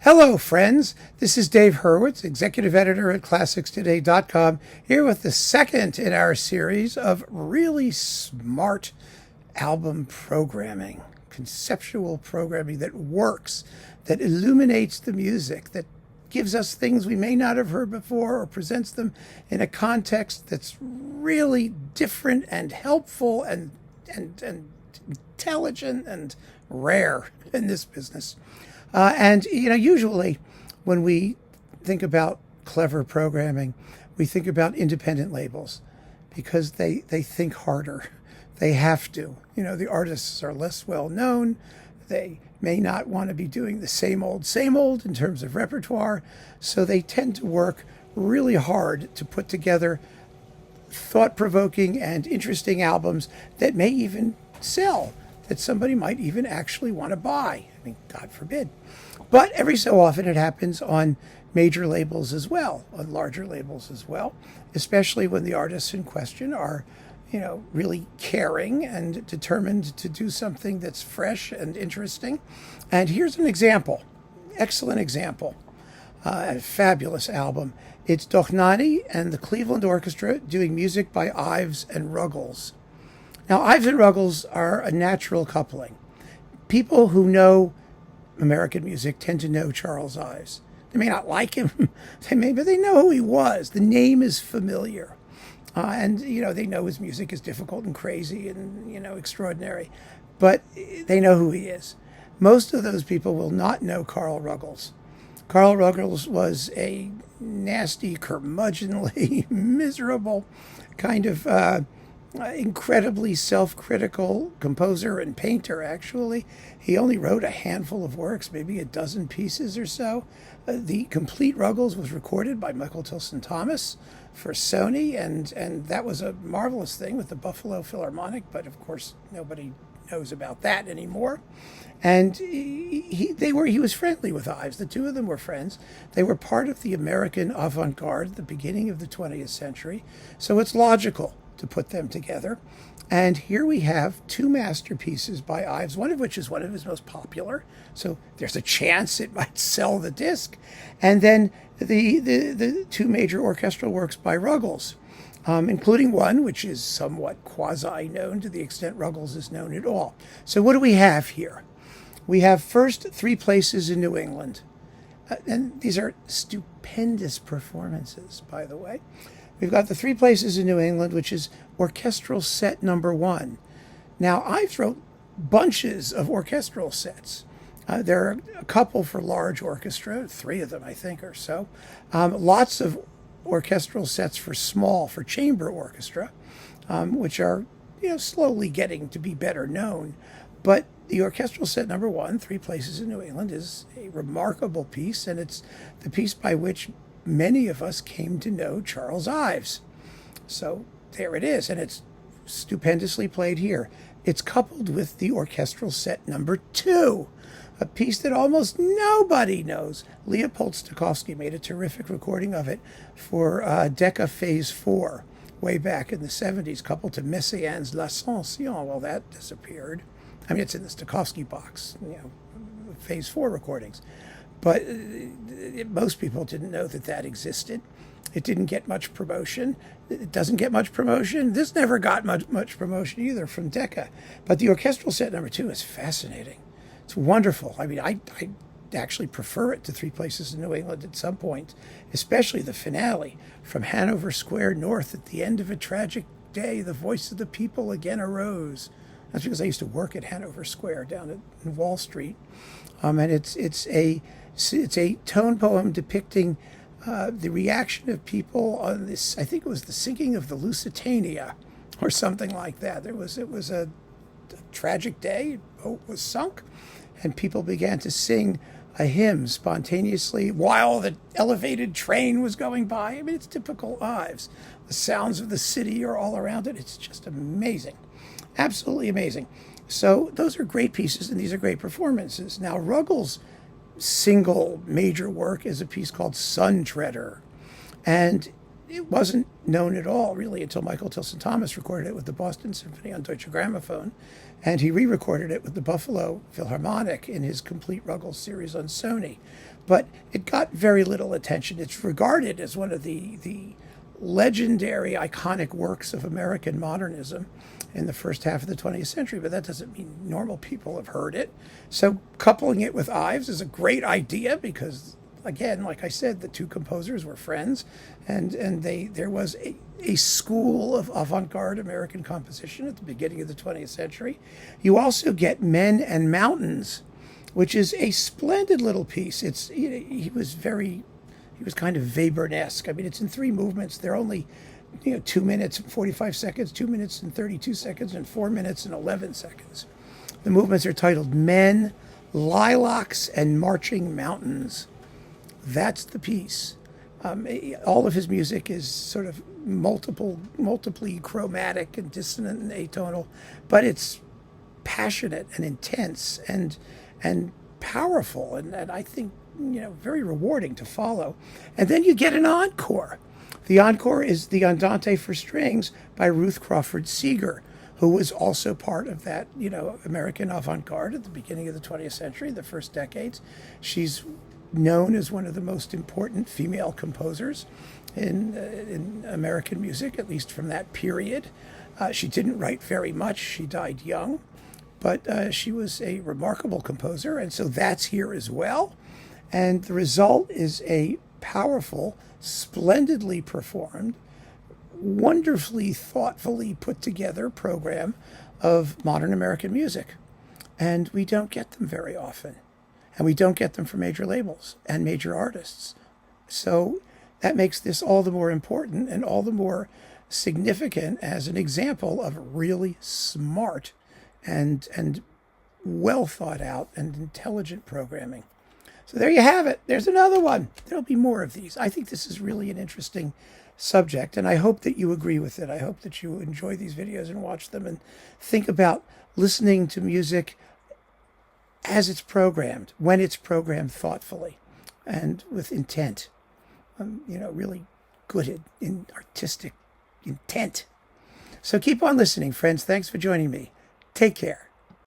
Hello, friends. This is Dave Hurwitz, executive editor at ClassicsToday.com, here with the second in our series of really smart album programming, conceptual programming that works, that illuminates the music, that gives us things we may not have heard before or presents them in a context that's really different and helpful and intelligent and rare in this business. Usually when we think about clever programming, we think about independent labels because they think harder. They have to. The artists are less well known. They may not want to be doing the same old in terms of repertoire. So they tend to work really hard to put together thought-provoking and interesting albums that may even sell, that somebody might even actually want to buy. I mean, God forbid. But every so often it happens on major labels as well, on larger labels as well, especially when the artists in question are, really caring and determined to do something that's fresh and interesting. And here's an example, excellent example, a fabulous album. It's Dohnányi and the Cleveland Orchestra doing music by Ives and Ruggles. Now, Ives and Ruggles are a natural coupling. People who know American music tend to know Charles Ives. They may not like him, but they know who he was. The name is familiar. They know his music is difficult and crazy and, extraordinary. But they know who he is. Most of those people will not know Carl Ruggles. Carl Ruggles was a nasty, curmudgeonly, miserable kind of incredibly self-critical composer and painter, actually. He only wrote a handful of works, maybe a dozen pieces or so. The complete Ruggles was recorded by Michael Tilson Thomas for Sony, and that was a marvelous thing with the Buffalo Philharmonic, but of course nobody knows about that anymore. And he was friendly with Ives. The two of them were friends. They were part of the American avant-garde at the beginning of the 20th century, so it's logical to put them together. And here we have two masterpieces by Ives, one of which is one of his most popular, so there's a chance it might sell the disc. And then the two major orchestral works by Ruggles, including one which is somewhat quasi-known to the extent Ruggles is known at all. So what do we have here? We have first Three Places in New England. And these are stupendous performances, by the way. We've got the Three Places in New England, which is orchestral set number 1. Now, Ives wrote bunches of orchestral sets. There are a couple for large orchestra, 3 of them, I think, or so. Lots of orchestral sets for chamber orchestra, which are, slowly getting to be better known. But the orchestral set number 1, Three Places in New England, is a remarkable piece, and it's the piece by which many of us came to know Charles Ives. So there it is, and it's stupendously played here. It's coupled with the orchestral set number 2, a piece that almost nobody knows. Leopold Stokowski made a terrific recording of it for Decca Phase 4 way back in the 70s, coupled to Messiaen's L'Ascension. Well, that disappeared. I mean, it's in the Stokowski box, Phase 4 recordings. But most people didn't know that existed. It didn't get much promotion. It doesn't get much promotion. This never got much promotion either from Decca. But the orchestral set number 2 is fascinating. It's wonderful. I mean, I actually prefer it to Three Places in New England at some point, especially the finale. From Hanover Square north at the end of a tragic day, the voice of the people again arose. That's because I used to work at Hanover Square down at Wall Street. And it's a tone poem depicting the reaction of people on this. I think it was the sinking of the Lusitania or something like that. It was a tragic day. A boat was sunk, and people began to sing a hymn spontaneously while the elevated train was going by. I mean, it's typical Ives. The sounds of the city are all around it. It's just amazing. Absolutely amazing. So those are great pieces, and these are great performances. Now, Ruggles' single major work is a piece called Sun Treader. And it wasn't known at all, really, until Michael Tilson Thomas recorded it with the Boston Symphony on Deutsche Grammophon, and he re-recorded it with the Buffalo Philharmonic in his complete Ruggles series on Sony. But it got very little attention. It's regarded as one of the legendary, iconic works of American modernism in the first half of the 20th century, but that doesn't mean normal people have heard it. So coupling it with Ives is a great idea because, again, like I said, the two composers were friends, and there was a school of avant-garde American composition at the beginning of the 20th century. You also get Men and Mountains, which is a splendid little piece. It's, you know, he was kind of Webern-esque. I mean, it's in 3 movements. They're only, 2 minutes and 45 seconds, 2 minutes and 32 seconds, and 4 minutes and 11 seconds. The movements are titled Men, Lilacs, and Marching Mountains. That's the piece. All of his music is sort of multiply chromatic and dissonant and atonal, but it's passionate and intense and powerful, and I think, very rewarding to follow. And then you get an encore. The encore is the Andante for strings by Ruth Crawford Seeger, who was also part of that, American avant-garde at the beginning of the 20th century, the first decades. She's known as one of the most important female composers in American music, at least from that period. She didn't write very much. She died young, but she was a remarkable composer, and so that's here as well. And the result is a powerful, splendidly performed, wonderfully, thoughtfully put together program of modern American music. And we don't get them very often. And we don't get them from major labels and major artists. So that makes this all the more important and all the more significant as an example of really smart and well thought out and intelligent programming. So there you have it. There's another one. There'll be more of these. I think this is really an interesting subject, and I hope that you agree with it. I hope that you enjoy these videos and watch them and think about listening to music as it's programmed, when it's programmed thoughtfully and with intent. Really good in artistic intent. So keep on listening, friends. Thanks for joining me. Take care.